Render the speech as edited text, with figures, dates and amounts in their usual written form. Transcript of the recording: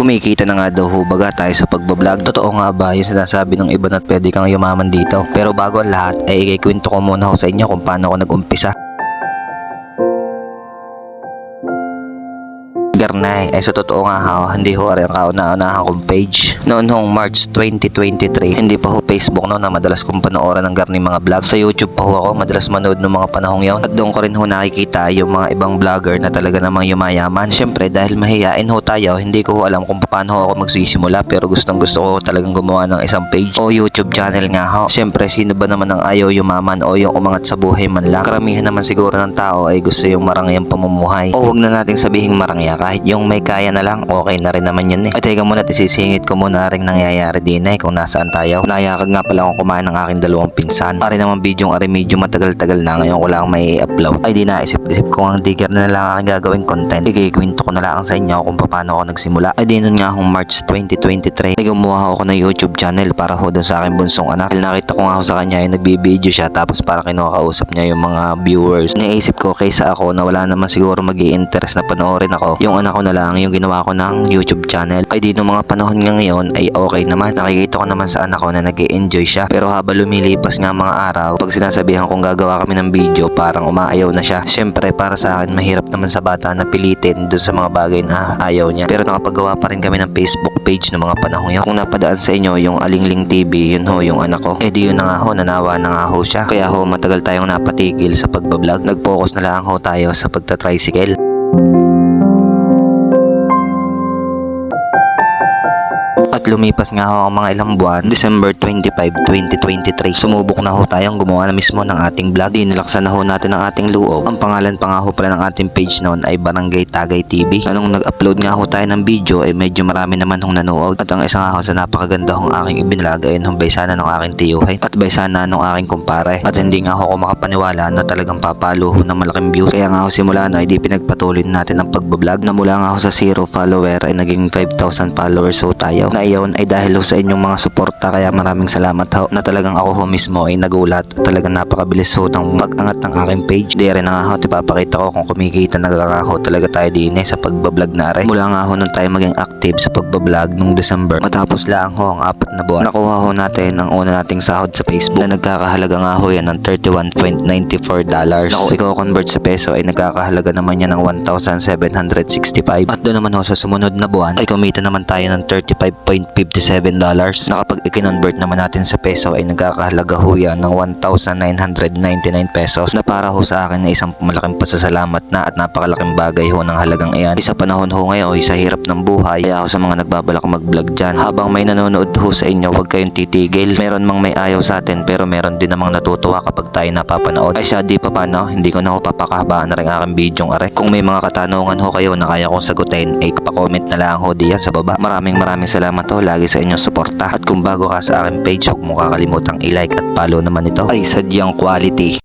Kumikita na nga daw ho baga tayo sa pagbablog. Totoo nga ba yung sinasabi ng iba na pwede kang yumaman dito? Pero bago ang lahat ay ikikwento ko muna ho sa inyo kung paano ako nag-umpisa. Garnay, sa totoo nga ho, hindi ho rin ang kauna-unahan kong page. Noon hong March 2023, hindi pa ho Facebook no na madalas kong panoorin ng Garnay mga vlog. Sa YouTube pa ho ako madalas manood ng mga panahong yon. At doon ko rin ho nakikita yung mga ibang vlogger na talaga namang yumayaman. Siyempre dahil mahihain ho tayo, hindi ko ho alam kung paano ho ako magsisimula. Pero gustong gusto ko talagang gumawa ng isang page o YouTube channel nga ho. Siyempre sino ba naman ang ayaw yumaman o yung umangat sa buhay man lang? Karamihan naman siguro ng tao ay gusto yung marangyang pamumuhay. O wag na nating sabihing marangya, kahit yung may kaya na lang, okay na rin naman yun eh. At teka muna, isisingit ko muna rin nangyayari din eh kung nasaan tayo. Nayakag nga pala akong kumain ng aking dalawang pinsan. Pare naman video ng medyo matagal-tagal na, ngayon ko lang may upload. Ay di naisip-isip ko ang digger na lang aking gagawin content. Ikikwento ko na lang sa inyo kung paano ako nagsimula. Ay di nun nga hong March 2023 ay gumawa ako ng YouTube channel para ho dun sa aking bunsong anak. Nakita ko nga ho sa kanya ay nagbibideo siya tapos para kinakausap niya yung mga viewers. Naisip ko kaysa ako na wala naman siguro mag-i-interest na panoorin ako, yung anak ko na lang yung ginawa ko ng YouTube channel. Ay di nung mga panahon nga ngayon ay okay naman. Nakikita ko naman sa anak ko na nag-i-enjoy siya. Pero habang lumilipas nga mga araw, pag sinasabihan kong gagawa kami ng video, parang umaayaw na siya. Siyempre para sa akin mahirap naman sa bata na pilitin dun sa mga bagay na ayaw niya. Pero nakapagawa pa rin kami ng Facebook page ng mga panahon yun. Kung napadaan sa inyo yung Alingling TV, yun ho yung anak ko. Di yun na nga ho, nanawa na nga ho siya. Kaya ho matagal tayong napatigil sa pagbablog. Nag-focus na lang ho tayo sa pagta-tricycle. At lumipas nga ho ang mga ilang buwan, December 25, 2023, sumubok na ho tayong gumawa na mismo ng ating vlog. Dinilaksan na ho natin ang ating loob. Ang pangalan pa nga ho pala ng ating page noon ay Barangay Tagay TV. Anong nag-upload nga ho tayo ng video ay medyo marami naman hong nanood. At ang isa nga ho sa napakaganda hong aking ibinlog ay hong baysana ng aking tiyuhay at baysana ng aking kumpare. At hindi nga ho ako makapaniwala na talagang papalo ho ng malaking views. Kaya nga ho simula na ay di pinagpatuloy natin ang pagbablog na mula nga ho sa 0 follower ay naging 5,000 followers ho tayo. Na iyon ay dahil ho sa inyong mga suporta, kaya maraming salamat ho na talagang ako ho mismo ay nagulat. Talagang napakabilis ho ng mag-angat ng aking page. Di rin na nga ho ipapakita ko kung kumikita na ho talaga tayo din sa pagbablog na rin. Mula nga ho nung tayo maging active sa pagbablog nung December, matapos lang ho ang 4 na buwan, nakuha ho natin ang una nating sahod sa Facebook na nagkakahalaga nga ho yan ng $31.94. Naku, i-convert sa peso ay nagkakahalaga naman yan ng 1,765. At doon naman ho sa sumunod na buwan ay kumita naman tayo ng $35.57. Na kapag i-convert naman natin sa peso ay nagkakahalaga ho yan ng 1,999 pesos, na para ho sa akin na isang malaking pasasalamat na at napakalaking bagay ho ng halagang iyan. Sa panahon ho ngayon ay sa hirap ng buhay, kaya ako sa mga nagbabalak mag-vlog dyan, habang may nanonood ho sa inyo, huwag kayong titigil. Meron mang may ayaw sa atin pero meron din namang natutuwa kapag tayo napapanood. Ay siya di pa paano, hindi ko na ho papakahabaan na rin aking video are. Kung may mga katanungan ho kayo na kaya kong sagutin ay pa-comment na lang ho diyan sa baba. Maraming salamat ho lagi sa inyong suporta. At kung bago ka sa aking page, huwag mo kakalimutang i-like at follow naman ito. Ay sadyang quality.